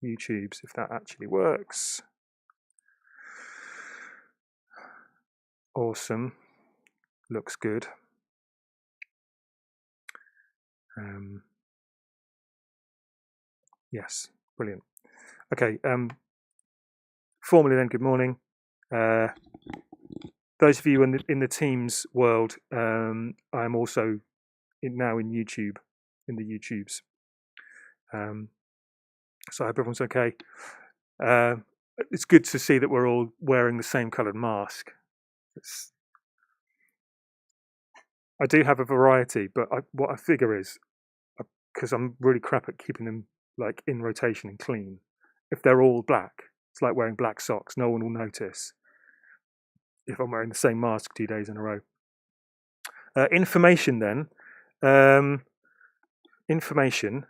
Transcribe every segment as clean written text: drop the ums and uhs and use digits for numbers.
YouTubes, if that actually works. Awesome. Looks good. Yes, brilliant. Okay, formally then, good morning. Those of you in the Teams world, I am also now in YouTube, in the YouTubes. So I hope everyone's okay. It's good to see that we're all wearing the same coloured mask. I do have a variety, but what I figure is, because I'm really crap at keeping them like in rotation and clean, if they're all black, it's like wearing black socks. No one will notice if I'm wearing the same mask 2 days in a row. Information then. Information.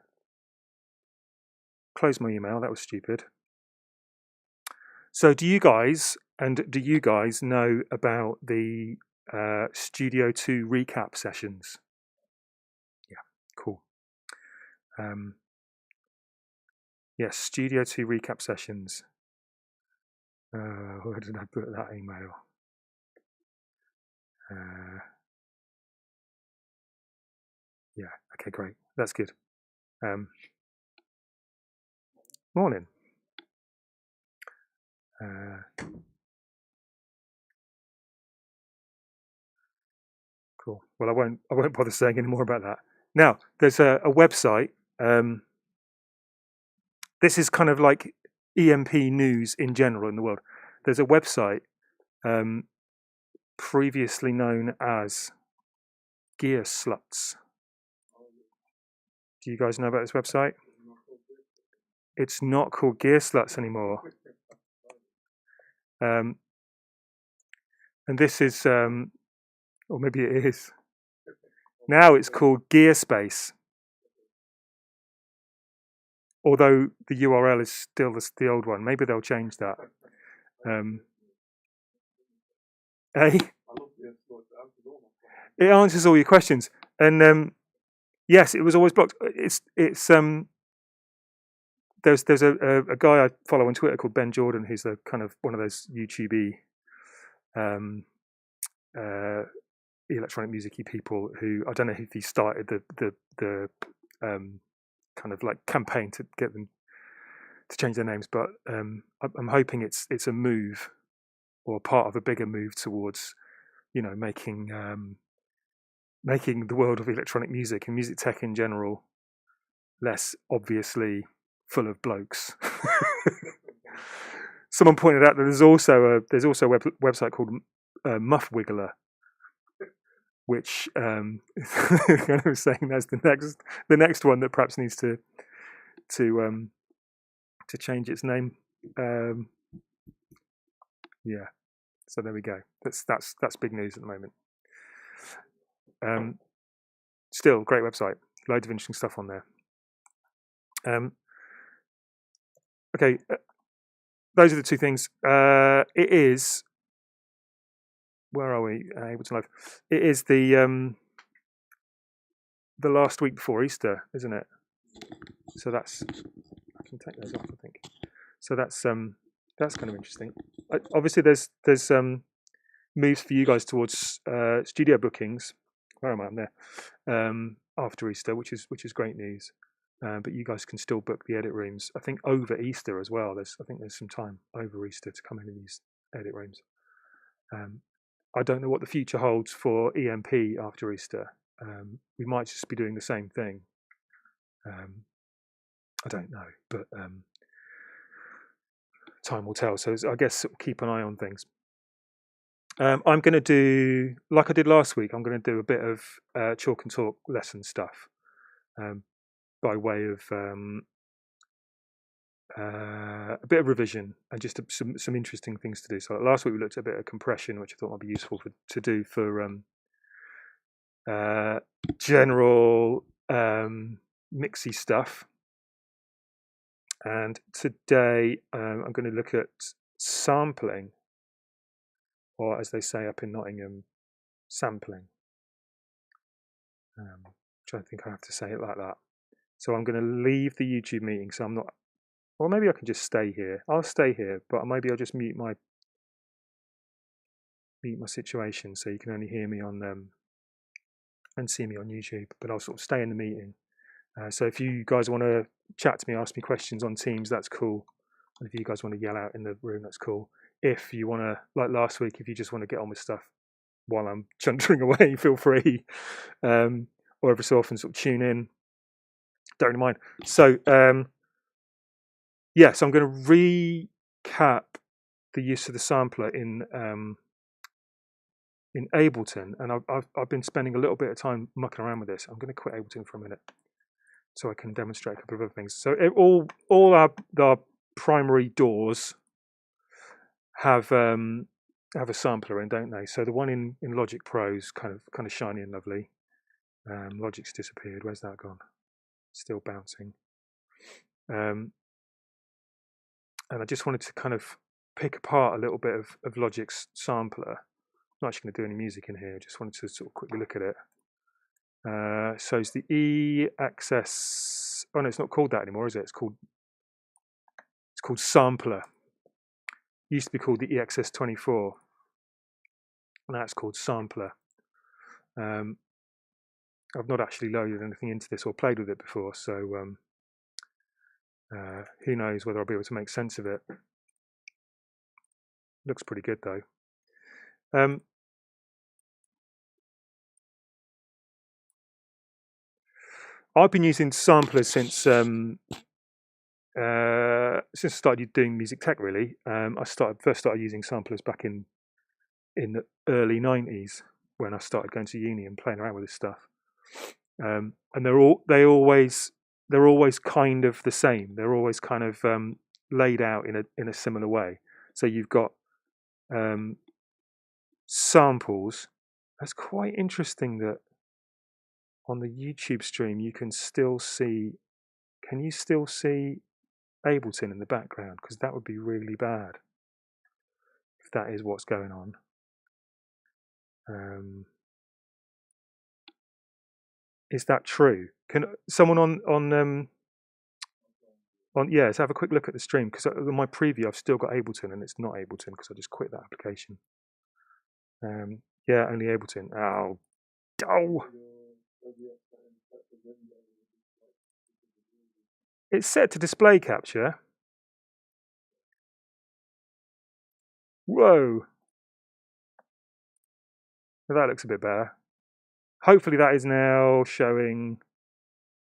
Close my email. That was stupid. So do you guys know about the Studio 2 recap sessions? Yeah, cool. Yes, Studio 2 recap sessions. Where did I put that email? Yeah, okay, great. That's good. Morning. Cool. Well, I won't bother saying any more about that. Now, there's a website. This is kind of like EMP news in general in the world. There's a website previously known as Gear Sluts. Do you guys know about this website? It's not called Gear Sluts anymore. And this is, or maybe it is. Now it's called Gear Space. Although the URL is still the old one. Maybe they'll change that. It answers all your questions. And yes, it was always blocked. It's there's a guy I follow on Twitter called Ben Jordan, who's a kind of one of those YouTube-y electronic music-y people who, I don't know if he started the kind of like campaign to get them to change their names, but I'm hoping it's a move or part of a bigger move towards, you know, making the world of electronic music and music tech in general less obviously full of blokes. Someone pointed out that there's also a website called Muff Wiggler, which kind of saying that's the next one that perhaps needs to change its name. Yeah, so there we go. That's big news at the moment. Still, great website. Loads of interesting stuff on there. Okay, those are the two things. It is. Where are we? Ableton Live. It is the last week before Easter, isn't it? So that's. I can take those off, I think. So that's kind of interesting. Obviously, there's moves for you guys towards studio bookings. Where am I? I'm there. After Easter, which is great news. But you guys can still book the edit rooms. I think over Easter as well. I think there's some time over Easter to come in and use edit rooms. I don't know what the future holds for EMP after Easter. We might just be doing the same thing. I don't know, but time will tell. So I guess keep an eye on things. I'm going to do, like I did last week, I'm going to do a bit of chalk and talk lesson stuff by way of a bit of revision and just some interesting things to do. So last week we looked at a bit of compression, which I thought might be useful to do for general mixy stuff. And today I'm going to look at sampling, or as they say up in Nottingham, sampling. Which I think I have to say it like that. So I'm going to leave the YouTube meeting. So I'm not or maybe I can just stay here. I'll stay here, but maybe I'll just mute my situation so you can only hear me on and see me on YouTube. But I'll sort of stay in the meeting. So if you guys want to chat to me, ask me questions on Teams, that's cool. And if you guys want to yell out in the room, that's cool. If you want to, like last week, if you just want to get on with stuff while I'm chuntering away, feel free. Or every so often sort of tune in. Don't mind. So yeah, so I'm going to recap the use of the sampler in Ableton, and I've been spending a little bit of time mucking around with this. I'm going to quit Ableton for a minute so I can demonstrate a couple of other things. So all our primary DAWs have a sampler in, don't they? So the one in Logic Pro is kind of shiny and lovely. Logic's disappeared. Where's that gone? Still bouncing. And I just wanted to kind of pick apart a little bit of Logic's sampler. I'm not actually going to do any music in here. Just wanted to sort of quickly look at it. So it's the EXS. Oh no, it's not called that anymore, is it? It's called Sampler. It used to be called the EXS24. Now it's called Sampler. I've not actually loaded anything into this or played with it before, so who knows whether I'll be able to make sense of it. Looks pretty good though. I've been using samplers since I started doing music tech. Really, I first started using samplers back in the early '90s when I started going to uni and playing around with this stuff. And they're always kind of the same. They're always kind of laid out in a similar way. So you've got samples. That's quite interesting that on the YouTube stream you can still see. Can you still see Ableton in the background? Because that would be really bad if that is what's going on. Is that true? Can someone on yeah, let's have a quick look at the stream, because on my preview I've still got Ableton and it's not Ableton because I just quit that application. Yeah, only Ableton. Oh. It's set to display capture. Whoa. That looks a bit better. Hopefully that is now showing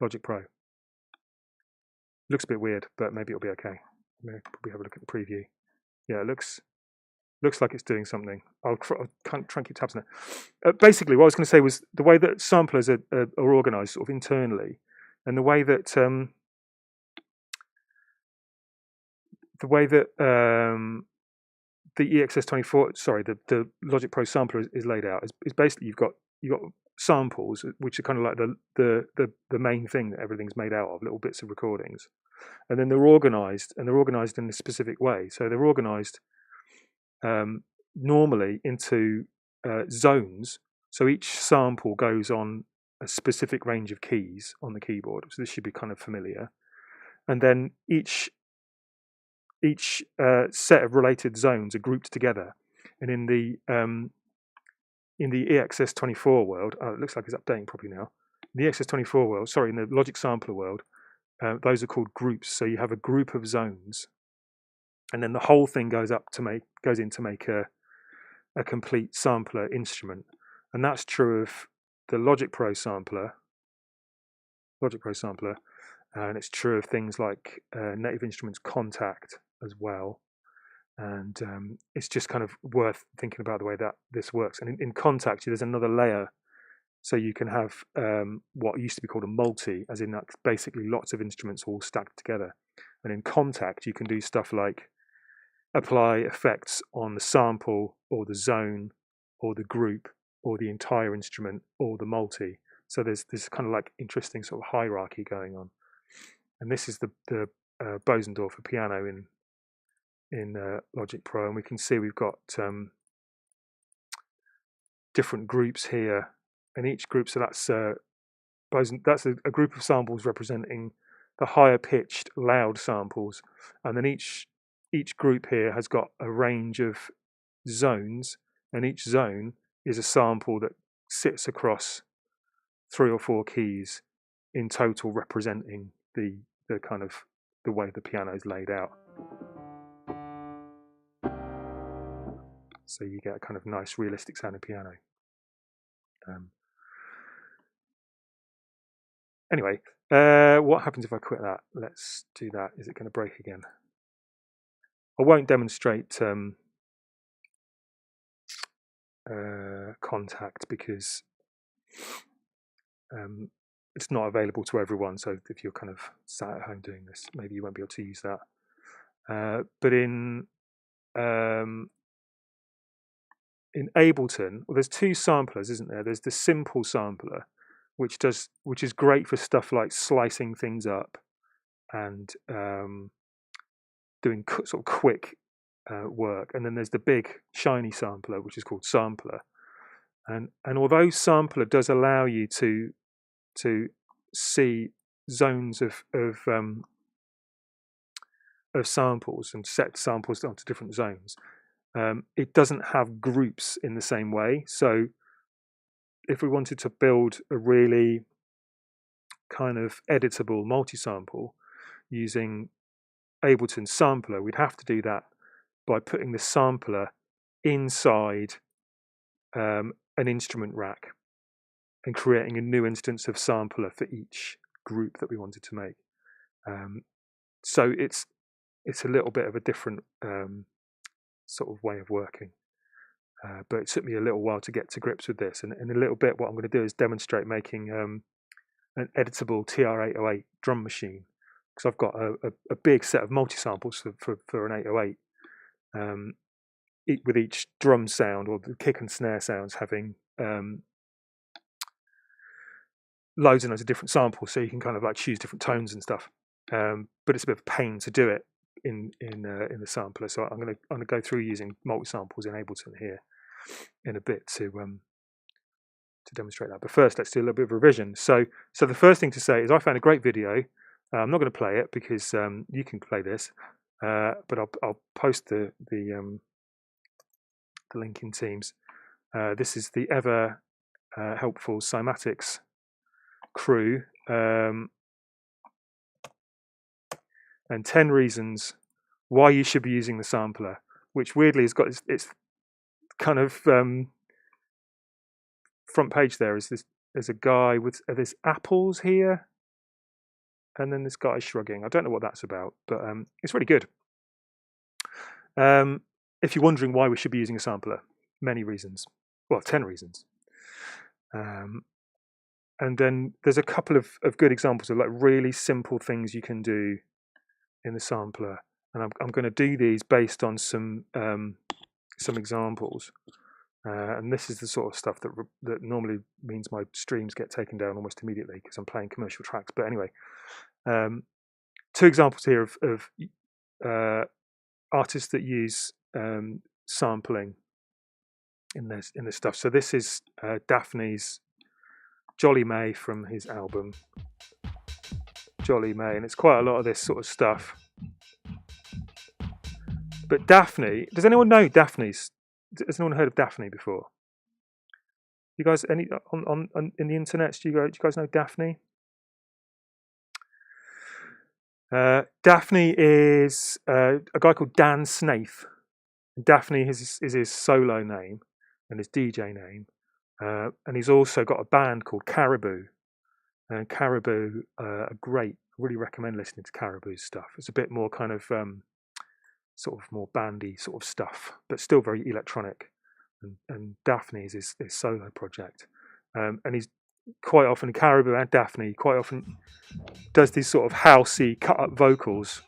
Logic Pro. Looks a bit weird, but maybe it'll be okay. Maybe probably have a look at the preview. Yeah, it looks like it's doing something. I'll try and keep tabs on it. Basically, what I was going to say was the way that samplers are organised sort of internally, and the way that the EXS24, sorry, the Logic Pro sampler is laid out is basically you've got samples, which are kind of like the main thing that everything's made out of, little bits of recordings, and then they're organised in a specific way. So they're organised normally into zones. So each sample goes on a specific range of keys on the keyboard. So this should be kind of familiar. And then each set of related zones are grouped together. And in the EXS24 world, it looks like it's updating properly now. In the EXS24 world, sorry, in the Logic Sampler world, those are called groups. So you have a group of zones, and then the whole thing goes in to make a complete sampler instrument. And that's true of the Logic Pro sampler, and it's true of things like Native Instruments Contact as well. And it's just kind of worth thinking about the way that this works. And in Contact, there's another layer. So you can have what used to be called a multi, as in that's basically lots of instruments all stacked together. And in Contact, you can do stuff like apply effects on the sample or the zone or the group or the entire instrument or the multi. So there's this kind of like interesting sort of hierarchy going on. And this is the Bosendorf for piano in Logic Pro, and we can see we've got different groups here, and each group, so that's a group of samples representing the higher pitched loud samples, and then each group here has got a range of zones, and each zone is a sample that sits across 3 or 4 keys in total, representing the kind of the way the piano is laid out. So you get a kind of nice realistic sounding piano. Anyway, what happens if I quit that? Let's do that. Is it going to break again? I won't demonstrate contact because it's not available to everyone. So if you're kind of sat at home doing this, maybe you won't be able to use that. But in Ableton, well, there's 2 samplers, isn't there? There's the simple sampler, which is great for stuff like slicing things up and doing sort of quick work. And then there's the big shiny sampler, which is called sampler. And although sampler does allow you to see zones of samples and set samples onto different zones, it doesn't have groups in the same way. So if we wanted to build a really kind of editable multi-sample using Ableton sampler, we'd have to do that by putting the sampler inside an instrument rack and creating a new instance of sampler for each group that we wanted to make. So it's a little bit of a different sort of way of working. But it took me a little while to get to grips with this. And in a little bit, what I'm going to do is demonstrate making an editable TR-808 drum machine, because I've got a big set of multi-samples for an 808, with each drum sound or the kick and snare sounds having loads and loads of different samples, so you can kind of like choose different tones and stuff. But it's a bit of a pain to do it in the sampler, so I'm going to go through using multi-samples in Ableton here in a bit to demonstrate that. But first, let's do a little bit of revision. So the first thing to say is I found a great video. I'm not going to play it because you can play this, but I'll post the link in Teams. This is the ever helpful Cymatics crew, and 10 reasons why you should be using the sampler, which weirdly has got its kind of front page. There's a guy with there's apples here, and then this guy shrugging. I don't know what that's about, but it's really good. If you're wondering why we should be using a sampler, many reasons. Well, 10 reasons. And then there's a couple of good examples of like really simple things you can do in the sampler, and I'm going to do these based on some examples. And this is the sort of stuff that normally means my streams get taken down almost immediately because I'm playing commercial tracks. But anyway, 2 examples here of artists that use sampling in this stuff. So this is Daphne's Jolly May from his album Jolly May, and it's quite a lot of this sort of stuff. But Daphne, does anyone know Daphne's? Has anyone heard of Daphne before? You guys, any on in the internet? Do you guys know Daphne? Daphne is a guy called Dan Snaith. Daphne is his solo name and his DJ name, and he's also got a band called Caribou. And Caribou are great. I really recommend listening to Caribou's stuff. It's a bit more kind of sort of more bandy sort of stuff, but still very electronic. And Daphne is his solo project, and he's quite often, Caribou and Daphne quite often does these sort of housey cut up vocals.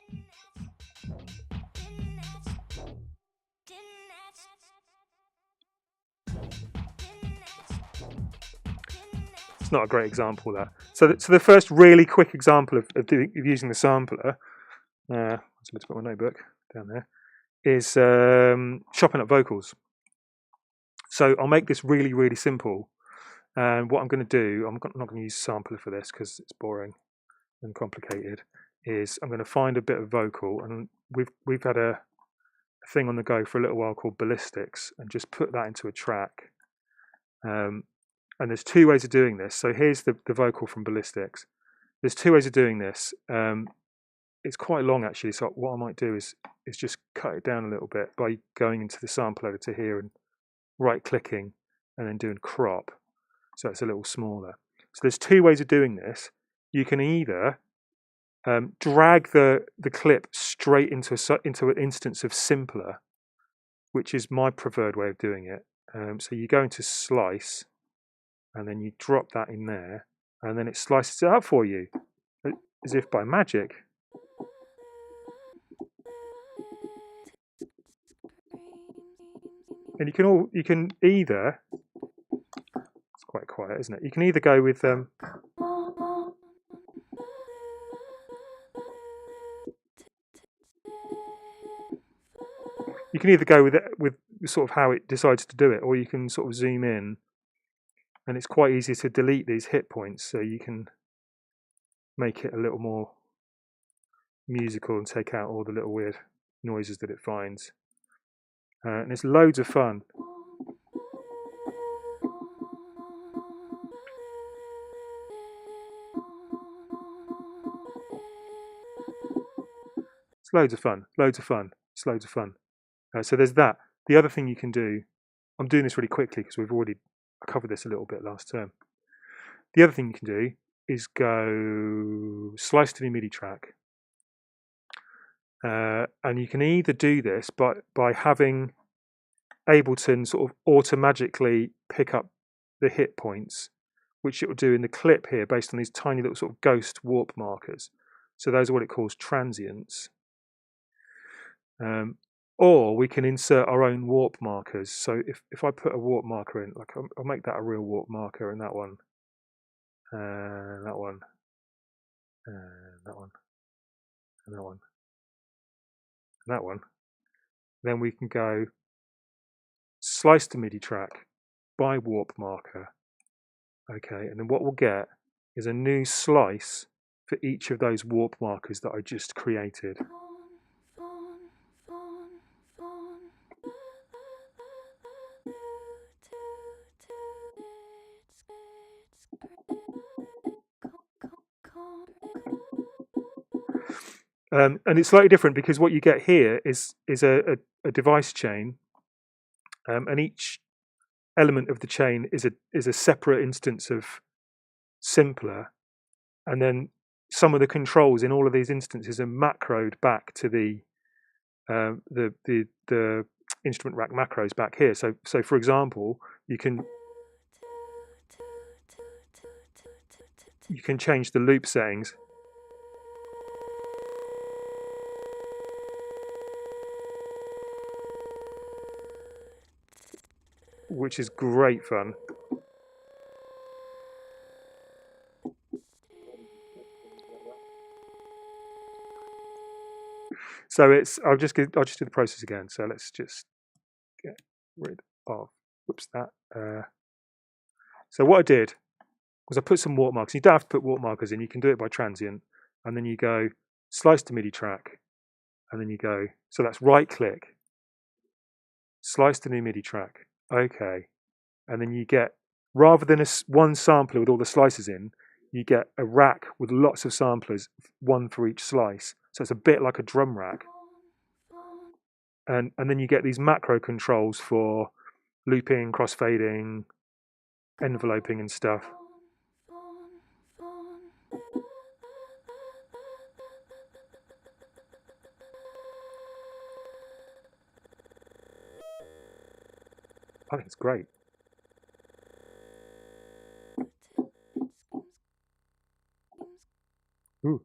It's not a great example of that. So the first really quick example of using the sampler, let's put my notebook down there, is chopping up vocals. So I'll make this really, really simple. And what I'm going to do, I'm not going to use sampler for this because it's boring. and complicated is I'm going to find a bit of vocal, and we've had a thing on the go for a little while called ballistics, and just put that into a track. And there's two ways of doing this. So here's the vocal from ballistics. There's two ways of doing this. It's quite long actually, so what I might do is just cut it down a little bit by going into the sample editor here and right clicking and then doing crop, so it's a little smaller. So there's two ways of doing this. You can either drag the clip straight into an instance of simpler, which is my preferred way of doing it. So you go into slice and then you drop that in there, and then it slices it up for you as if by magic. And you can either, it's quite quiet, isn't it? You can either go with you can either go with sort of how it decides to do it, or you can sort of zoom in, and it's quite easy to delete these hit points, so you can make it a little more musical and take out all the little weird noises that it finds. And it's loads of fun. It's loads of fun, loads of fun. It's loads of fun. So there's that. The other thing you can do, I'm doing this really quickly because I covered this a little bit last term. The other thing you can do is go slice to the MIDI track. And you can either do this by having Ableton sort of automatically pick up the hit points, which it will do in the clip here based on these tiny little sort of ghost warp markers. So those are what it calls transients. Or we can insert our own warp markers. So if I put a warp marker in, like I'll make that a real warp marker, and that one, that one, that one, and that one, and that one. Then we can go slice to MIDI track by warp marker. Okay, and then what we'll get is a new slice for each of those warp markers that I just created. And it's slightly different because what you get here is a device chain, and each element of the chain is a separate instance of simpler, and then some of the controls in all of these instances are macroed back to the instrument rack macros back here. So for example, you can change the loop settings. Which is great fun. So I'll just do the process again. So let's just get rid of that. So what I did was I put some watermarks. You don't have to put watermarkers in. You can do it by transient, and then you go slice to MIDI track, and then you go. So that's right click, slice to new MIDI track. Okay, and then you get, rather than one sampler with all the slices in, you get a rack with lots of samplers, one for each slice. So it's a bit like a drum rack. And then you get these macro controls for looping, crossfading, enveloping and stuff. I think it's great. Ooh.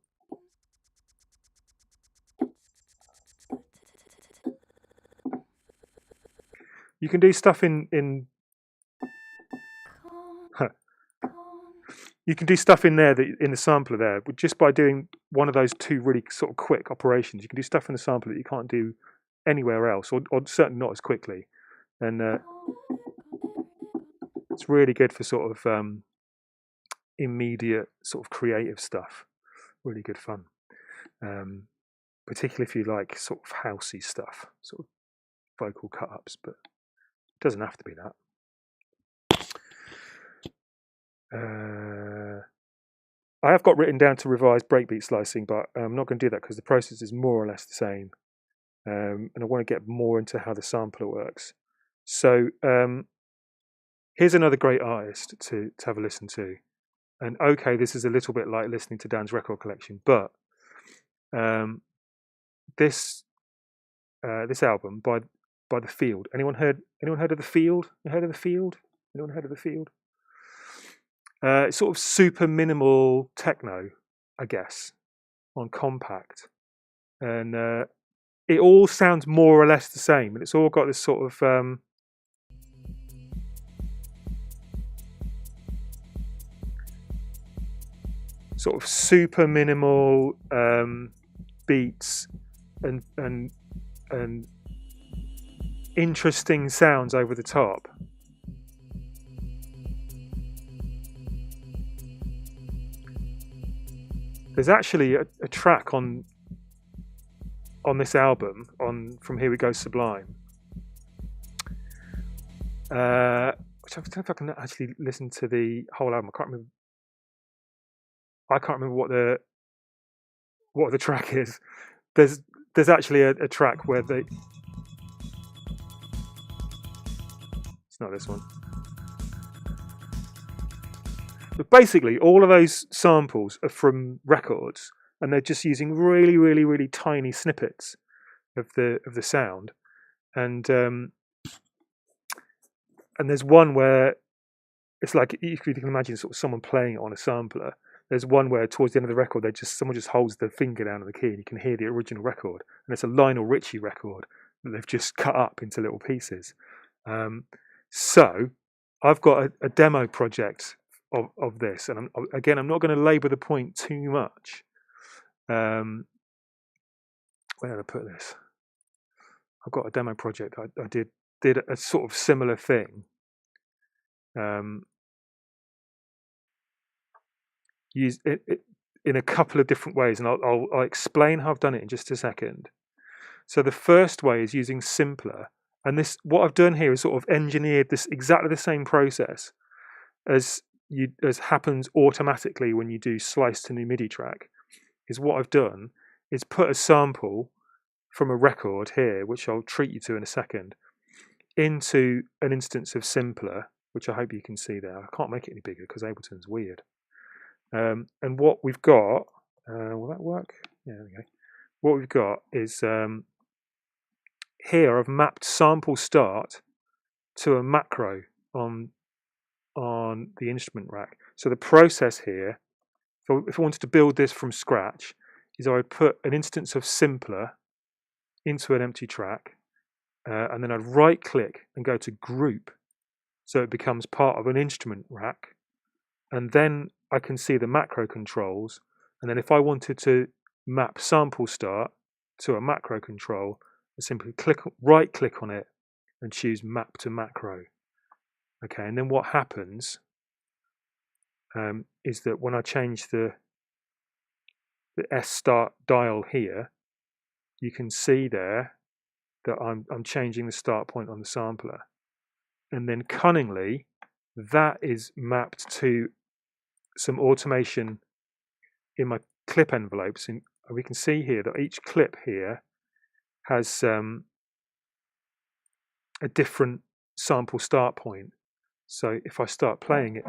You can do stuff in you can do stuff in there in the sampler there, but just by doing one of those two really sort of quick operations, you can do stuff in the sampler that you can't do anywhere else, or certainly not as quickly. And it's really good for sort of immediate sort of creative stuff. really good fun. Particularly if you like sort of housey stuff, sort of vocal cut-ups, but it doesn't have to be that. I have got written down to revise breakbeat slicing, but I'm not going to do that because the process is more or less the same. And I want to get more into how the sampler works. So here's another great artist to have a listen to. And okay, this is a little bit like listening to Dan's record collection, but this album by The Field. Anyone heard of The Field? You heard of The Field? Anyone heard of The Field? It's sort of super minimal techno, I guess, on compact, and it all sounds more or less the same, and it's all got this sort of super minimal beats and interesting sounds over the top. There's actually a track on this album, on From Here We Go Sublime, which I don't know if I can actually listen to the whole album. I can't remember what the track is. There's actually a track where it's not this one. But basically, all of those samples are from records, and they're just using really, really, really tiny snippets of the sound. And there's one where it's like, if you can imagine sort of someone playing it on a sampler. There's one where towards the end of the record, someone just holds their finger down on the key, and you can hear the original record. And it's a Lionel Richie record that they've just cut up into little pieces. So I've got a demo project of this, and I'm not going to labour the point too much. Where did I put this? I've got a demo project. I did a sort of similar thing. Use it in a couple of different ways, and I'll explain how I've done it in just a second. So the first way is using Simpler, and what I've done here is sort of engineered this exactly the same process as happens automatically when you do slice to new MIDI track. Is what I've done is put a sample from a record here, which I'll treat you to in a second, into an instance of Simpler, which I hope you can see there. I can't make it any bigger because Ableton's weird. And what we've got, will that work? Yeah, there we go. What we've got is here I've mapped sample start to a macro on the instrument rack. So the process here, if I wanted to build this from scratch, is I would put an instance of Simpler into an empty track, and then I'd right click and go to group, so it becomes part of an instrument rack, and then I can see the macro controls. And then if I wanted to map sample start to a macro control, I simply right click on it and choose map to macro. Okay, and then what happens is that when I change the S start dial here, you can see there that I'm changing the start point on the sampler, and then cunningly that is mapped to some automation in my clip envelopes, and we can see here that each clip here has a different sample start point. So if I start playing it,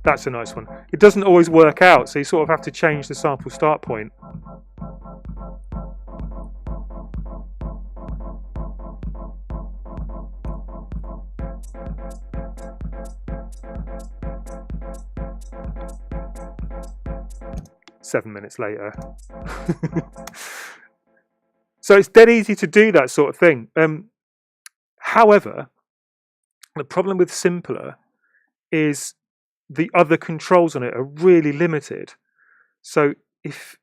that's a nice one. It doesn't always work out, so you sort of have to change the sample start point. Seven minutes later. So it's dead easy to do that sort of thing. However, The problem with Simpler is the other controls on it are really limited. So if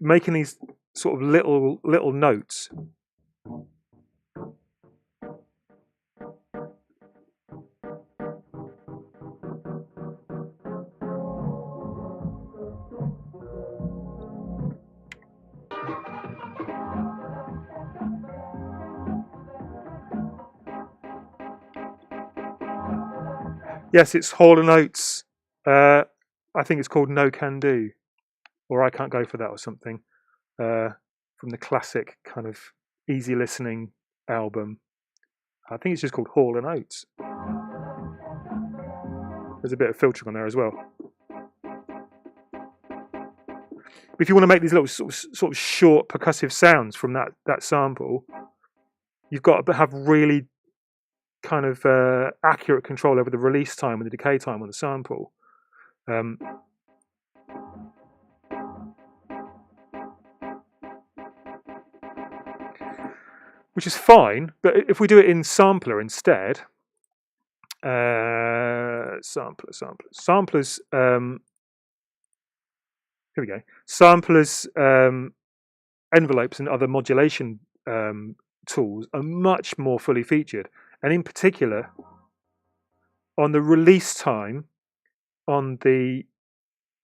making these sort of little notes. Yes, it's Hall and Oates. I think it's called No Can Do, or I Can't Go For That, or something, from the classic kind of easy listening album. I think it's just called Hall and Oates. There's a bit of filtering on there as well. If you want to make these little sort of short percussive sounds from that sample, you've got to have really kind of accurate control over the release time and the decay time on the sample. Which is fine, but if we do it in sampler instead, samplers. Here we go. Samplers, envelopes, and other modulation tools are much more fully featured, and in particular, on the release time on the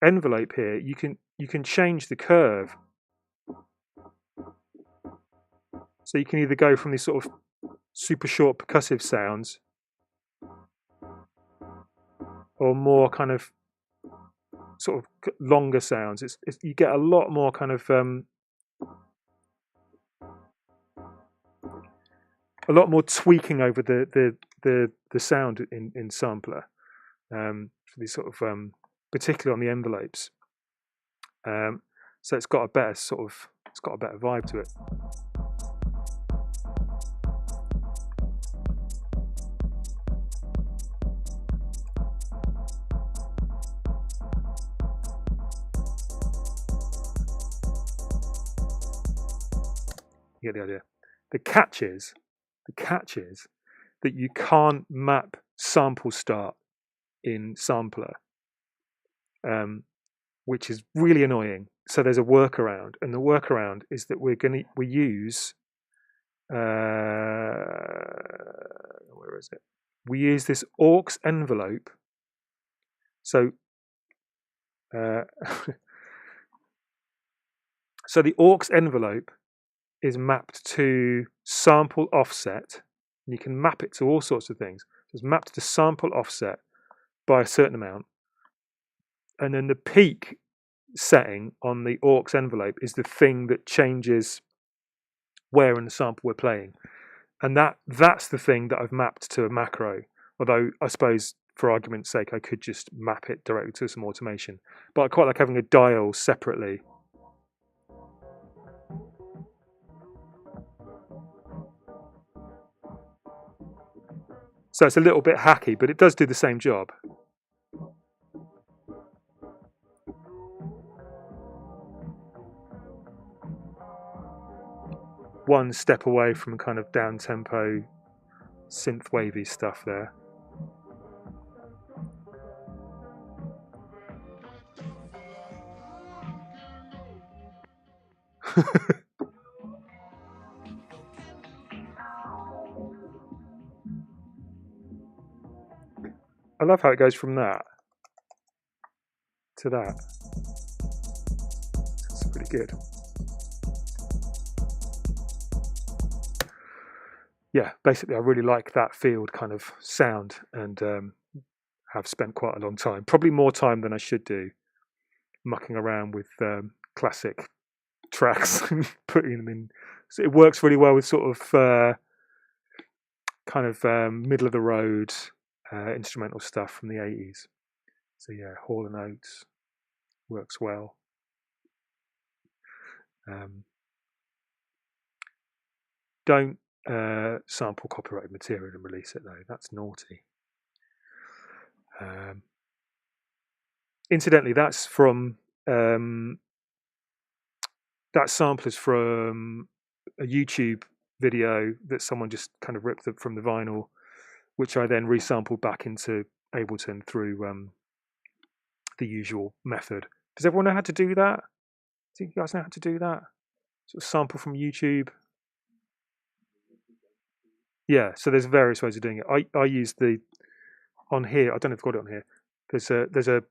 envelope here, you can change the curve. So you can either go from these sort of super short percussive sounds, or more kind of sort of longer sounds. You get a lot more kind of a lot more tweaking over the sound in sampler. For these sort of particularly on the envelopes. So it's got a better vibe to it. You get the idea. The catch is that you can't map sample start in sampler, which is really annoying. So there's a workaround, and the workaround is that we use where is it? We use this aux envelope. So so the aux envelope is mapped to sample offset, and you can map it to all sorts of things. It's mapped to sample offset by a certain amount, and then the peak setting on the aux envelope is the thing that changes where in the sample we're playing, and that's the thing that I've mapped to a macro. Although I suppose, for argument's sake, I could just map it directly to some automation, but I quite like having a dial separately. So it's a little bit hacky, but it does do the same job. One step away from kind of down tempo synth wavy stuff there. I love how it goes from that to that. It's pretty good. Yeah, basically I really like that field kind of sound, and have spent quite a long time, probably more time than I should do, mucking around with classic tracks and putting them in. So it works really well with sort of kind of middle of the road instrumental stuff from the 80s. So yeah, Hall and Oates works well. Don't sample copyrighted material and release it though. That's naughty. Incidentally, that's from that sample is from a YouTube video that someone just kind of ripped from the vinyl, which I then resampled back into Ableton through the usual method. Does everyone know how to do that? Do you guys know how to do that? Sort of sample from YouTube. Yeah, so there's various ways of doing it. I use the on here. I don't know if I've got it on here. There's a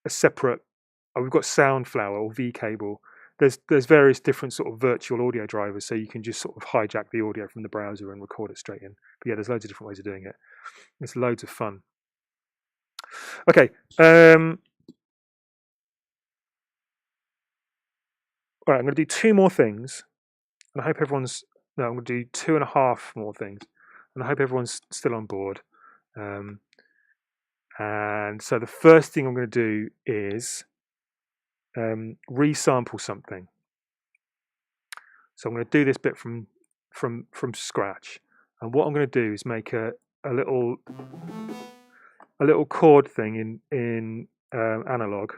separate. Oh, we've got Soundflower or V cable. There's various different sort of virtual audio drivers, so you can just sort of hijack the audio from the browser and record it straight in. But yeah, there's loads of different ways of doing it. It's loads of fun. Okay. All right, I'm going to do 2 more things, and I hope everyone's. No, I'm going to do 2.5 more things, and I hope everyone's still on board. And so the first thing I'm going to do is resample something. So I'm going to do this bit from scratch, and what I'm going to do is make a little chord thing in analog.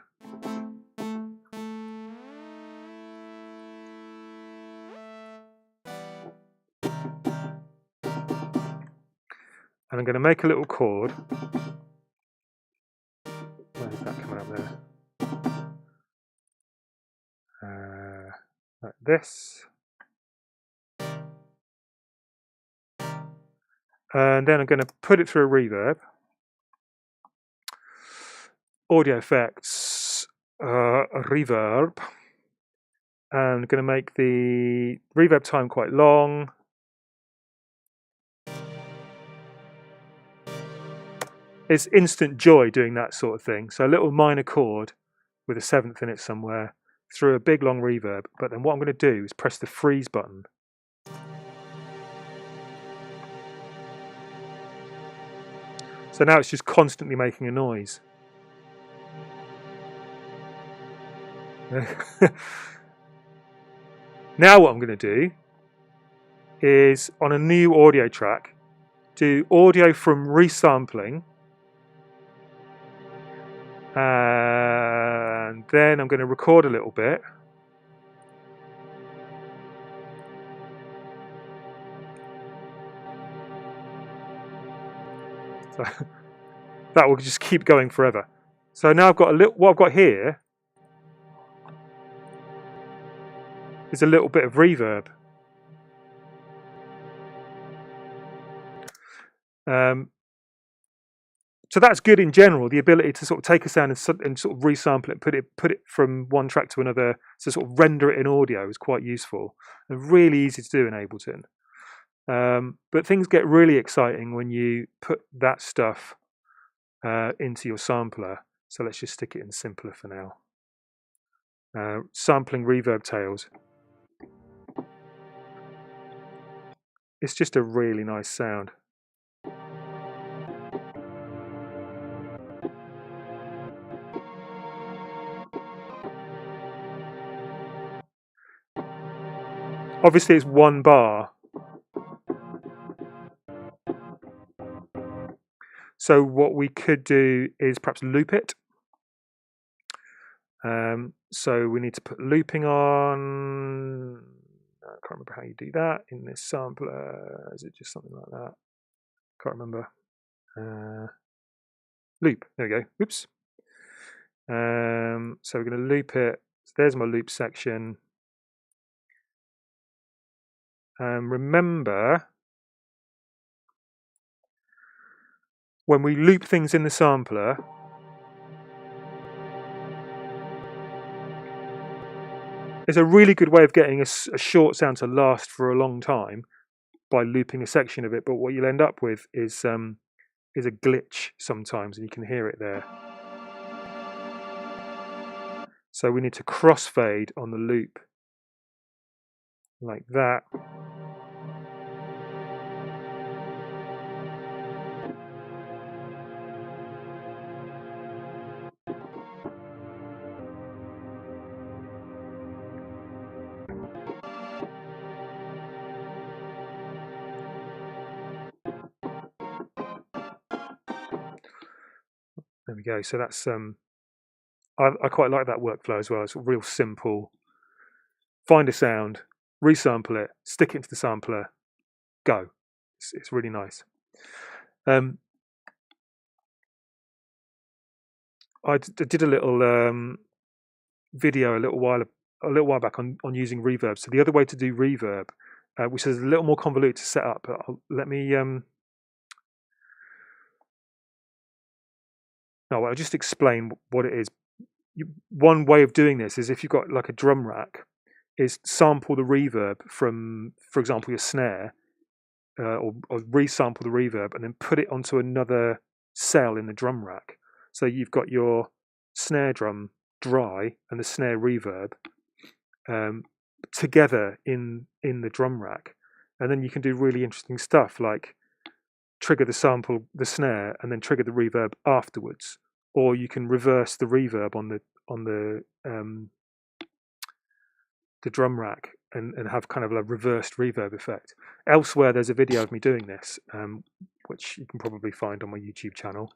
And I'm going to make a little chord. Where's that coming up there? Like this. And then I'm going to put it through a reverb. Audio effects, reverb. And I'm going to make the reverb time quite long. It's instant joy doing that sort of thing. So a little minor chord with a 7th in it somewhere through a big long reverb. But then what I'm going to do is press the freeze button. So now it's just constantly making a noise. Now what I'm going to do is on a new audio track, do audio from resampling. And then I'm going to record a little bit. So that will just keep going forever. So now I've got what I've got here is a little bit of reverb. So that's good in general, the ability to sort of take a sound and sort of resample it, put it from one track to another, to sort of render it in audio is quite useful and really easy to do in Ableton. But things get really exciting when you put that stuff into your sampler. So let's just stick it in simpler for now. Sampling reverb tails. It's just a really nice sound. Obviously it's 1 bar. So what we could do is perhaps loop it. So we need to put looping on. I can't remember how you do that in this sampler. Is it just something like that? Can't remember. Loop. There we go. Oops. So we're going to loop it. So there's my loop section. Remember, when we loop things in the sampler, it's a really good way of getting a short sound to last for a long time by looping a section of it. But what you'll end up with is a glitch sometimes, and you can hear it there. So we need to crossfade on the loop like that. There we go. So that's I quite like that workflow as well. It's real simple. Find a sound, resample it, stick it into the sampler, go. It's really nice. I did a little video a little while back on using reverb. So the other way to do reverb, which is a little more convoluted to set up, but let me I'll just explain what it is. One way of doing this is if you've got like a drum rack, is sample the reverb from, for example, your snare, or resample the reverb and then put it onto another cell in the drum rack. So you've got your snare drum dry and the snare reverb together in the drum rack, and then you can do really interesting stuff like trigger the snare, and then trigger the reverb afterwards, or you can reverse the reverb on the drum rack and have kind of a reversed reverb effect. Elsewhere, there's a video of me doing this, which you can probably find on my YouTube channel.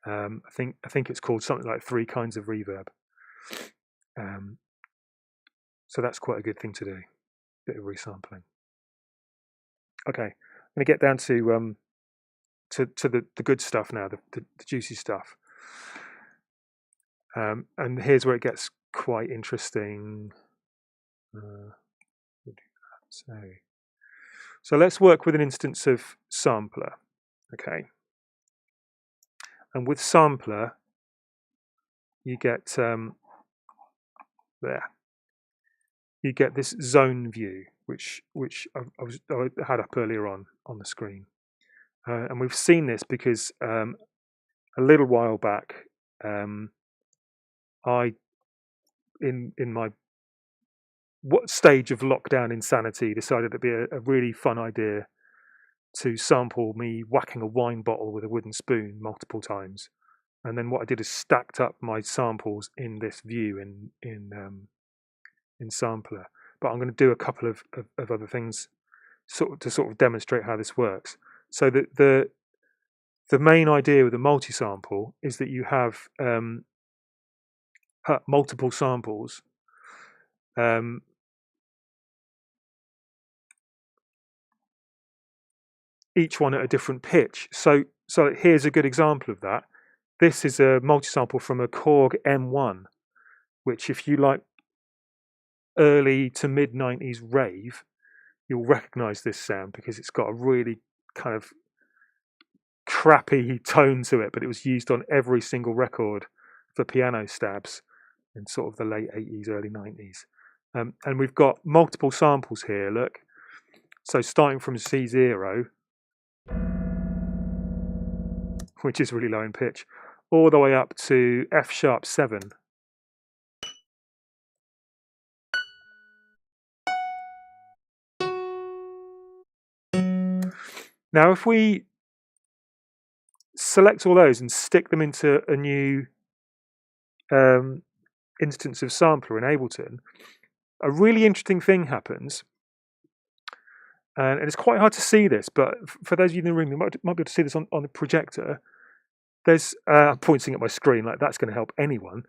I think it's called something like 3 kinds of reverb. So that's quite a good thing to do, bit of resampling. Okay, I'm going to get down to the good stuff now, the juicy stuff. And here's where it gets quite interesting. So let's work with an instance of sampler. Okay, and with sampler, you get there. You get this zone view, which I had up earlier on the screen, and we've seen this because a little while back, I in my stage of lockdown insanity decided it'd be a really fun idea to sample me whacking a wine bottle with a wooden spoon multiple times, and then what I did is stacked up my samples in this view in sampler. But I'm going to do a couple of other things to sort of demonstrate how this works. So the main idea with a multi-sample is that you have multiple samples, each one at a different pitch. So here's a good example of that. This is a multi-sample from a Korg M1, which, if you like early to mid 90s rave, you'll recognize this sound because it's got a really kind of crappy tone to it, but it was used on every single record for piano stabs in sort of the late 80s, early 90s. And we've got multiple samples here, look. So starting from C0, which is really low in pitch, all the way up to F#7. Now, if we select all those and stick them into a new instance of sampler in Ableton, a really interesting thing happens. And it's quite hard to see this, but for those of you in the room who might be able to see this on the projector, there's I'm pointing at my screen like that's going to help anyone.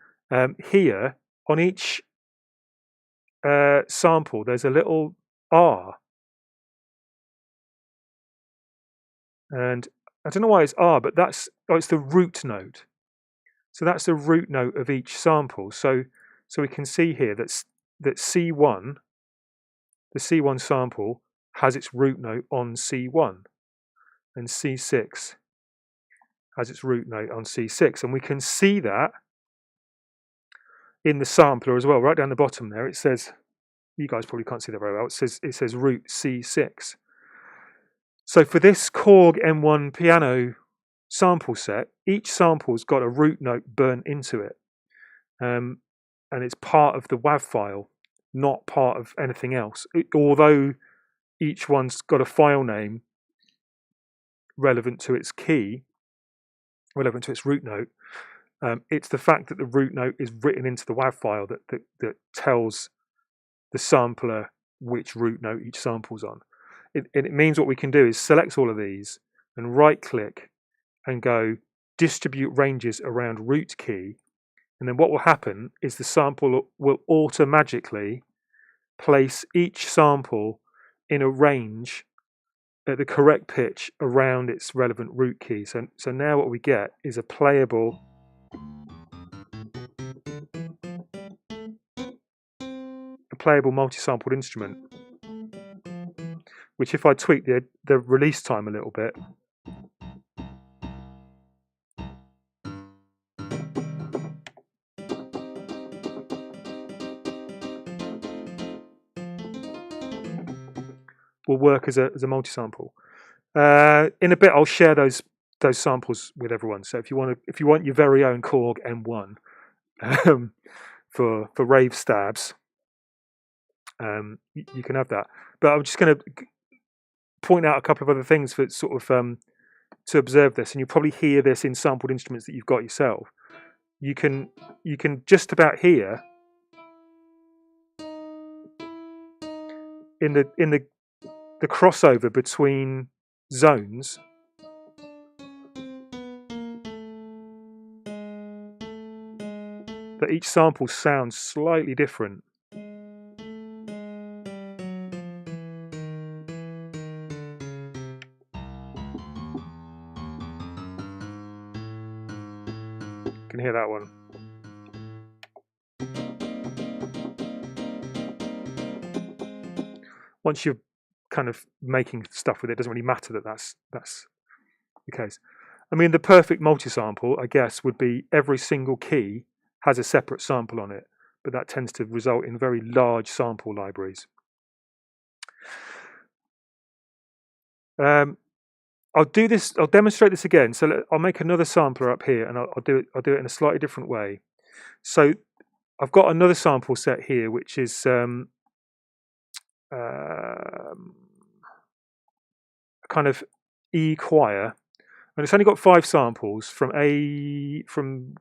Here, on each sample, there's a little R. And I don't know why it's R, but it's the root note. So that's the root note of each sample. So we can see here that C1, the C1 sample, has its root note on C1, and C6 has its root note on C6, and we can see that in the sampler as well. Right down the bottom there, it says, you guys probably can't see that very well, it says root C6. So for this Korg M1 piano sample set, each sample's got a root note burnt into it, and it's part of the WAV file, not part of anything else. Although each one's got a file name relevant to its key, relevant to its root note, it's the fact that the root note is written into the WAV file that tells the sampler which root note each sample's on. It means what we can do is select all of these and right-click and go distribute ranges around root key, and then what will happen is the sample will automatically place each sample in a range at the correct pitch around its relevant root key. So now what we get is a playable multi-sampled instrument, which if I tweak the release time a little bit, will work as a multi-sample. In a bit, I'll share those samples with everyone. So if you want your very own Korg M1 for rave stabs, you can have that. But I'm just going to point out a couple of other things for sort of to observe this, and you'll probably hear this in sampled instruments that you've got yourself. You can just about hear in the crossover between zones that each sample sounds slightly different. You can hear that one. Once you're kind of making stuff with it, it doesn't really matter that that's the case. I mean, the perfect multi-sample, I guess, would be every single key has a separate sample on it, but that tends to result in very large sample libraries. I'll demonstrate this again. So I'll make another sampler up here, and I'll do it in a slightly different way. So I've got another sample set here, which is a kind of E choir, and it's only got 5 samples from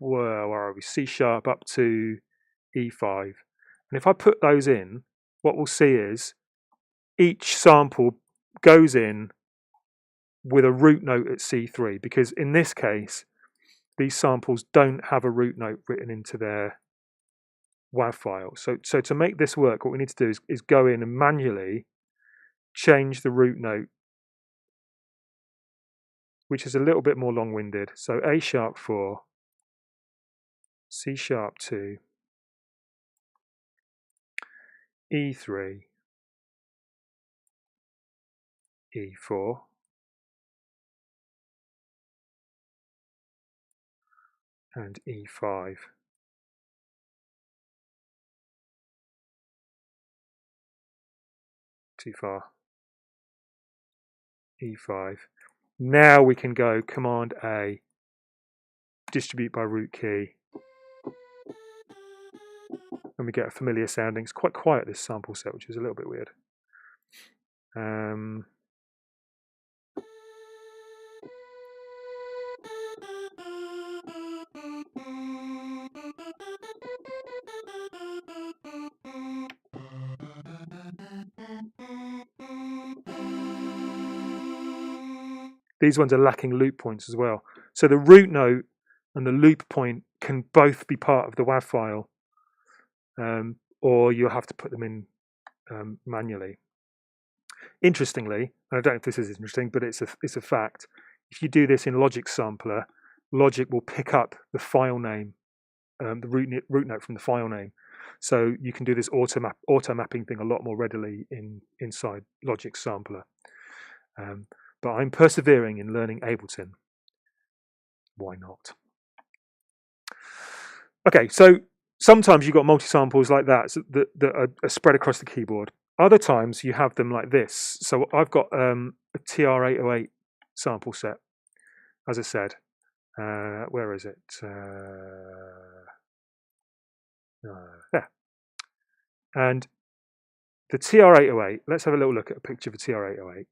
where are we? C sharp up to E5. And if I put those in, what we'll see is each sample goes in with a root note at C3, because in this case, these samples don't have a root note written into their WAV file. So to make this work, what we need to do is go in and manually change the root note, which is a little bit more long-winded. So A sharp 4, C sharp 2, E3, E4, and E5. Too far. E5. Now we can go Command A, distribute by root key, and we get a familiar sounding. It's quite quiet, this sample set, which is a little bit weird. These ones are lacking loop points as well. So the root note and the loop point can both be part of the WAV file, or you'll have to put them in manually. Interestingly, and I don't know if this is interesting, but it's a fact. If you do this in Logic Sampler, Logic will pick up the file name, the root note from the file name. So you can do this auto mapping thing a lot more readily inside Logic Sampler. But I'm persevering in learning Ableton. Why not? Okay, so sometimes you've got multi-samples like that, that are spread across the keyboard. Other times you have them like this. So I've got a TR-808 sample set, as I said. Where is it? There. And the TR-808, let's have a little look at a picture of a TR-808.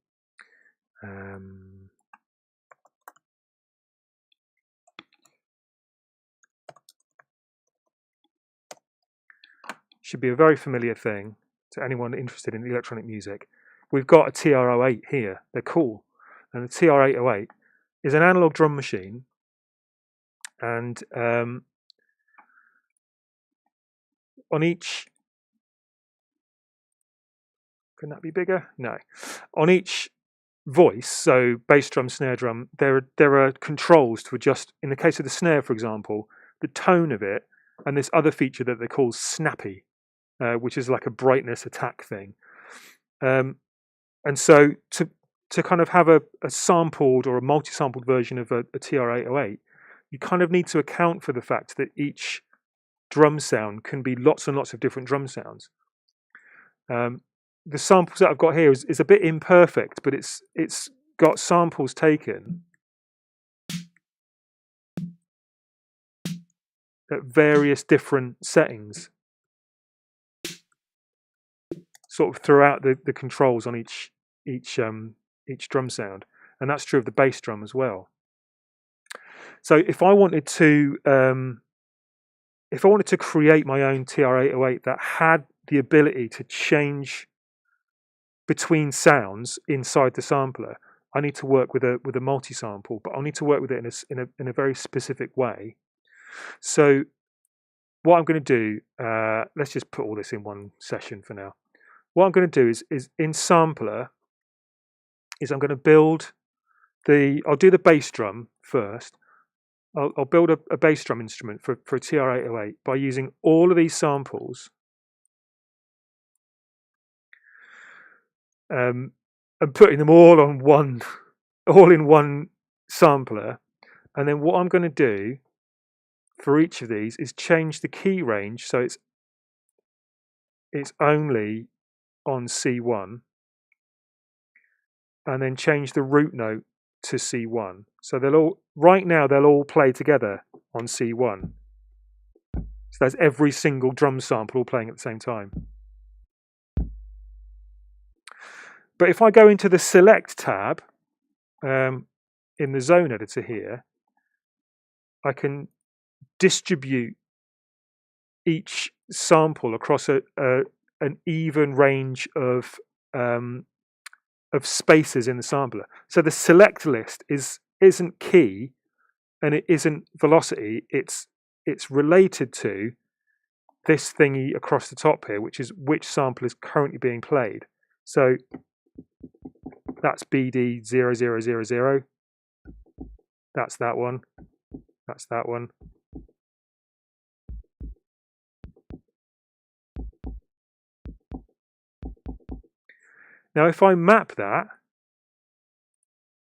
Should be a very familiar thing to anyone interested in electronic music. We've got a TR-08 here. They're cool. And the TR-808 is an analog drum machine. And on each, can that be bigger? No. On each voice, so bass drum, snare drum, there are controls to adjust. In the case of the snare, for example, the tone of it, and this other feature that they call snappy, which is like a brightness attack thing. And so to kind of have a sampled or a multi-sampled version of a TR-808, you kind of need to account for the fact that each drum sound can be lots and lots of different drum sounds. The samples that I've got here is a bit imperfect, but it's got samples taken at various different settings, sort of throughout the controls on each drum sound, and that's true of the bass drum as well. So if I wanted to create my own TR-808 that had the ability to change between sounds inside the sampler, I need to work with a multi-sample, but I'll need to work with it in a very specific way. So what I'm going to do, let's just put all this in one session for now. What I'm going to do is in sampler, is I'm going to build I'll do the bass drum first. I'll build a bass drum instrument for a TR-808 by using all of these samples and putting them all in one sampler. And then what I'm going to do for each of these is change the key range so it's only on C1, and then change the root note to C1. So right now they'll all play together on C1. So that's every single drum sample all playing at the same time. But if I go into the Select tab in the Zone Editor here, I can distribute each sample across an even range of spaces in the sampler. So the select list isn't key and it isn't velocity. It's related to this thingy across the top here, which is which sample is currently being played. So that's BD 0000. That's that one. That's that one. Now, if I map that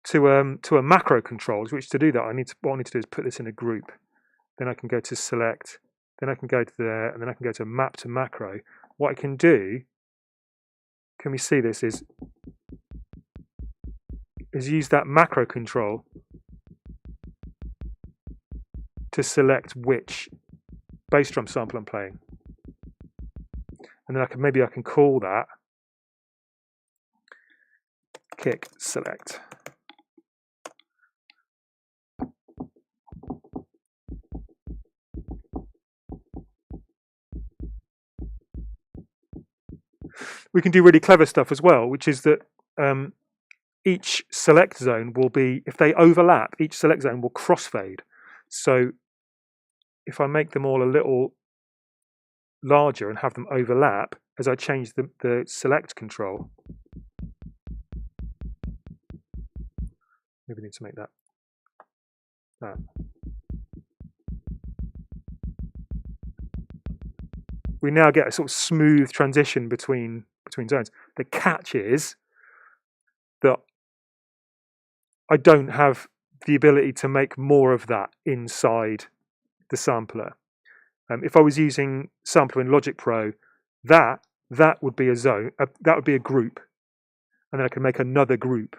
to a macro controls, which to do that, what I need to do is put this in a group. Then I can go to select. Then I can go to there, and then I can go to map to macro. What I can do, can we see this, is use that macro control to select which bass drum sample I'm playing. And then maybe I can call that kick select. We can do really clever stuff as well, which is that each select zone will be, if they overlap, each select zone will crossfade. So if I make them all a little larger and have them overlap, as I change the select control, maybe I need to make that. We now get a sort of smooth transition between zones. The catch is that I don't have the ability to make more of that inside the sampler. If I was using sampler in Logic Pro, that would be a zone, that would be a group, and then I can make another group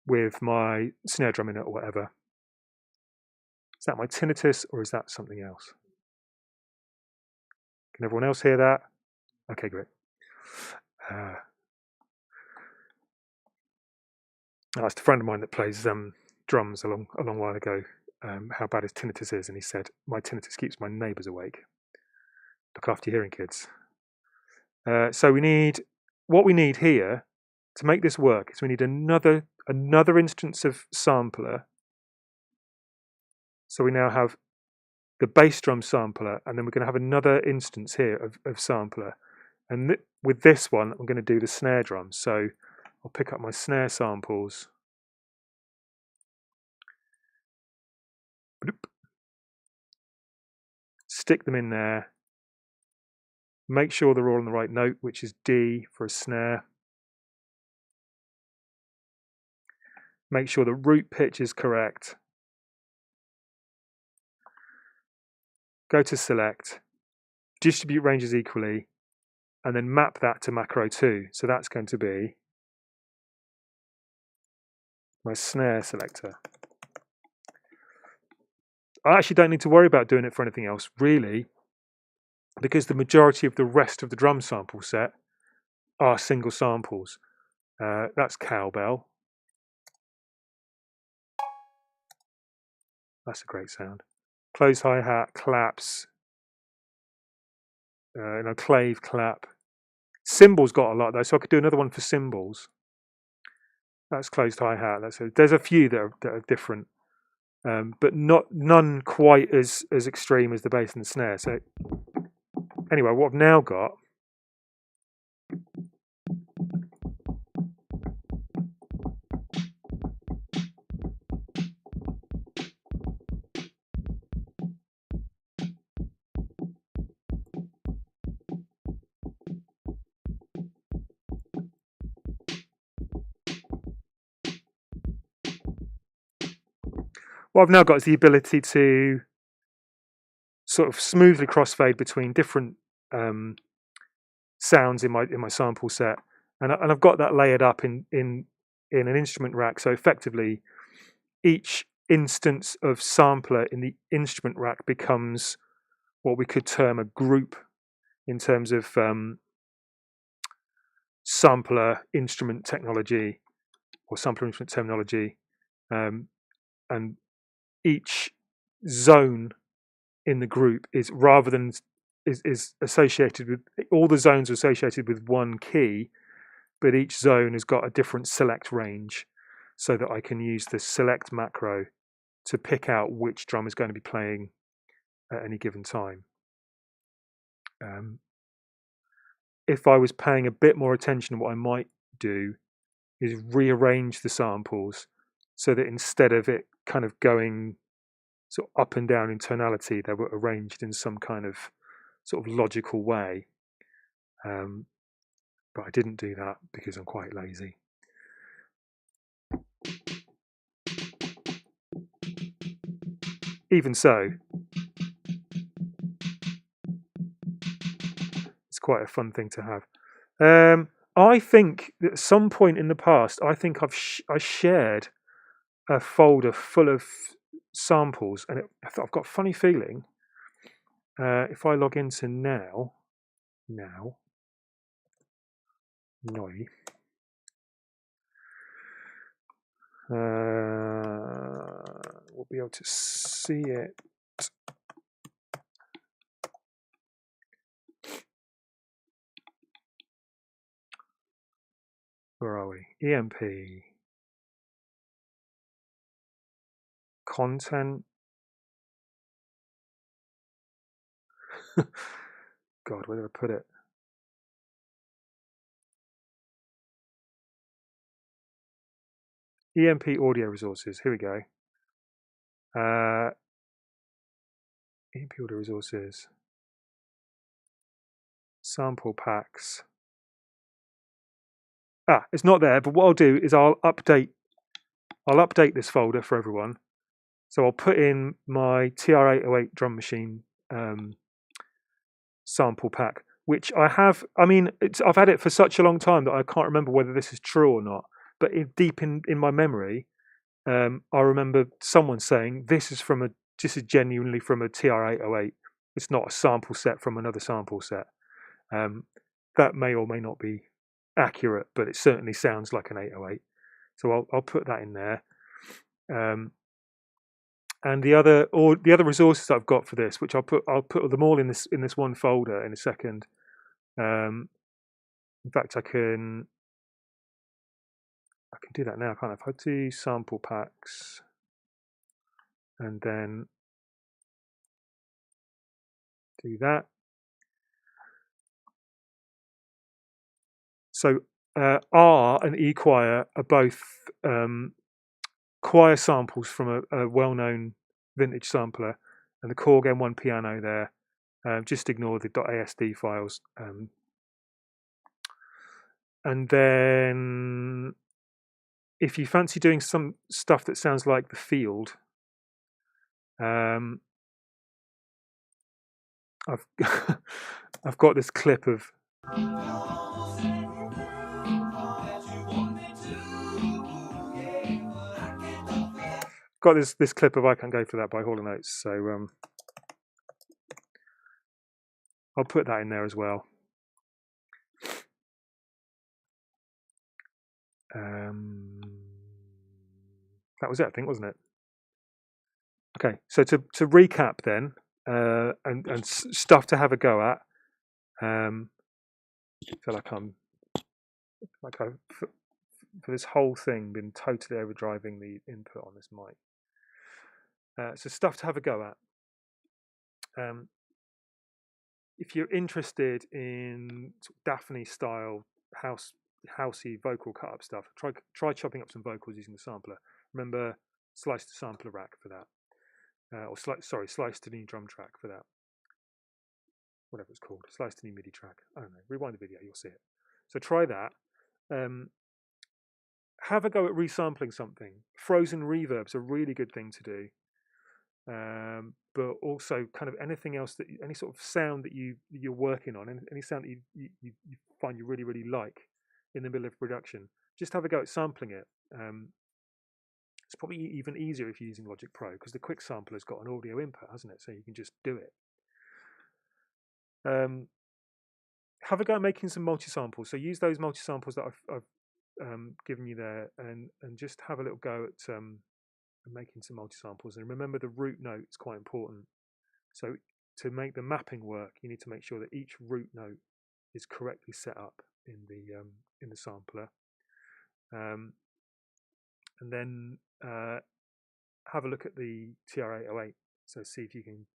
with my snare drum in it or whatever. Is that my tinnitus or is that something else? Can everyone else hear that? Okay, great. I asked a friend of mine that plays drums a long while ago how bad his tinnitus is, and he said, "My tinnitus keeps my neighbours awake." Look after your hearing, kids. So what we need here to make this work is we need another instance of sampler. So we now have the bass drum sampler, and then we're going to have another instance here of sampler. And with this one, I'm going to do the snare drum. So I'll pick up my snare samples. Bloop. Stick them in there. Make sure they're all on the right note, which is D for a snare. Make sure the root pitch is correct. Go to select, distribute ranges equally, and then map that to macro 2. So that's going to be my snare selector. I actually don't need to worry about doing it for anything else, really, because the majority of the rest of the drum sample set are single samples. That's cowbell. That's a great sound. Close hi-hat, claps, clave, clap. Cymbals got a lot though, so I could do another one for cymbals. That's closed hi-hat. There's a few that are different, but none quite as extreme as the bass and the snare. So anyway, what I've now got is the ability to sort of smoothly crossfade between different sounds in my sample set, and I've got that layered up in an instrument rack. So effectively, each instance of sampler in the instrument rack becomes what we could term a group in terms of sampler instrument technology or sampler instrument terminology, and each zone in the group is associated with, all the zones are associated with one key, but each zone has got a different select range, so that I can use the select macro to pick out which drum is going to be playing at any given time. If I was paying a bit more attention, what I might do is rearrange the samples so that instead of it kind of going sort of up and down in tonality, they were arranged in some kind of sort of logical way. But I didn't do that because I'm quite lazy. Even so, it's quite a fun thing to have. I think that at some point in the past, I think I shared a folder full of samples, and I've got a funny feeling. If I log into now, we'll be able to see it. Where are we? EMP. Content. God, where did I put it? EMP audio resources. Here we go. EMP audio resources. Sample packs. It's not there, but what I'll do is I'll update this folder for everyone. So I'll put in my TR-808 drum machine sample pack, which I have. I mean, I've had it for such a long time that I can't remember whether this is true or not. But deep in my memory, I remember someone saying this is genuinely from a TR-808. It's not a sample set from another sample set. That may or may not be accurate, but it certainly sounds like an 808. So I'll put that in there. And the other resources I've got for this, which I'll put them all in this one folder in a second. In fact, I can do that now, can't I? If I do sample packs, and then do that. So R and E choir are both choir samples from a well-known vintage sampler, and the Korg M1 piano there. Just ignore the .asd files. And then if you fancy doing some stuff that sounds like The Field, I've I've got this clip of this clip of I Can't Go For That by Hall & Oates, so I'll put that in there as well. That was it, I think, wasn't it? Okay, so to recap then, and stuff to have a go at. I feel like I've for this whole thing been totally overdriving the input on this mic. So stuff to have a go at. If you're interested in sort of Daphne style housey vocal cut up stuff, try chopping up some vocals using the sampler. Remember, slice the sampler rack for that, or slice to new drum track for that. Whatever it's called, slice to new MIDI track. I don't know. Rewind the video, you'll see it. So try that. Have a go at resampling something. Frozen reverb's a really good thing to do. But also kind of anything else that any sort of sound that you're working on, any sound that you find you really like in the middle of production, just have a go at sampling it. It's probably even easier if you're using Logic Pro, because the quick sampler's got an audio input, hasn't it? So you can just do it. Have a go at making some multi-samples. So use those multi-samples that I've given you there, and just have a little go at making some multi-samples. And remember, the root note is quite important. So to make the mapping work, you need to make sure that each root note is correctly set up in the sampler. And then have a look at the TR-808. So see if you can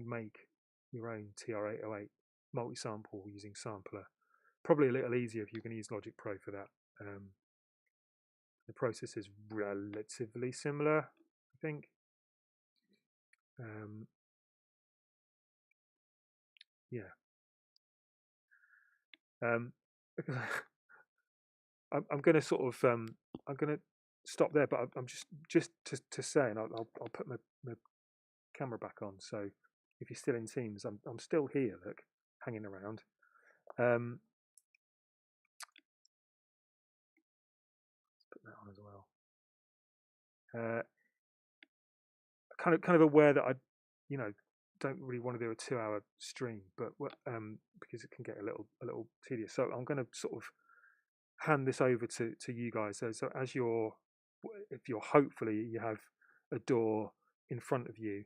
make your own TR-808 multi-sample using sampler. Probably a little easier if you can use Logic Pro for that. The process is relatively similar, I think. Yeah. I'm going to sort of I'm going to stop there, but I'm just to say, and I'll put my camera back on. So if you're still in Teams, I'm still here. Look, hanging around. Let's put that on as well. Kind of aware that I, don't really want to do a 2-hour stream, but because it can get a little tedious. So I'm going to sort of hand this over to you guys. So as if you're hopefully you have a door in front of you,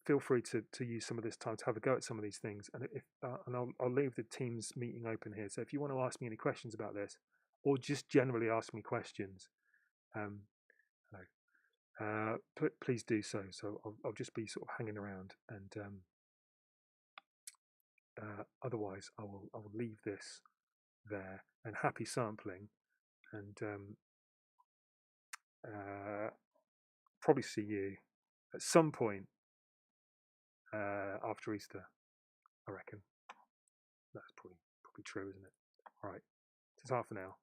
feel free to use some of this time to have a go at some of these things. And I'll leave the Teams meeting open here. So if you want to ask me any questions about this, or just generally ask me questions, please do so. So I'll just be sort of hanging around, and otherwise I will leave this there. And happy sampling, and probably see you at some point after Easter, I reckon. That's probably true, isn't it? All right, it's half an hour.